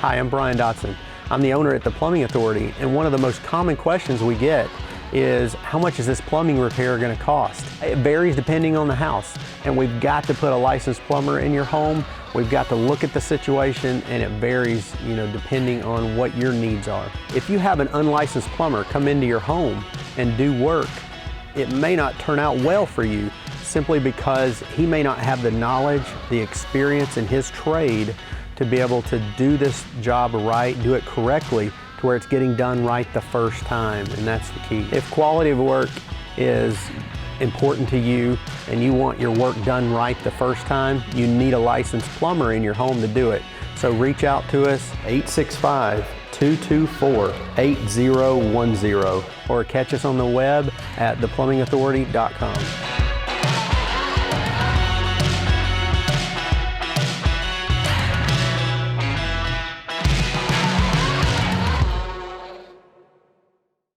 Hi, I'm Brian Dotson. I'm the owner at the Plumbing Authority, and one of the most common questions we get is, how much is this plumbing repair going to cost? It varies depending on the house, and we've got to put a licensed plumber in your home. We've got to look at the situation, and it varies, depending on what your needs are. If you have an unlicensed plumber come into your home and do work, it may not turn out well for you simply because he may not have the knowledge, the experience in his trade to be able to do this job right, do it correctly, to where it's getting done right the first time, and that's the key. If quality of work is important to you and you want your work done right the first time, you need a licensed plumber in your home to do it. So reach out to us, 865-224-8010, or catch us on the web at theplumbingauthority.com.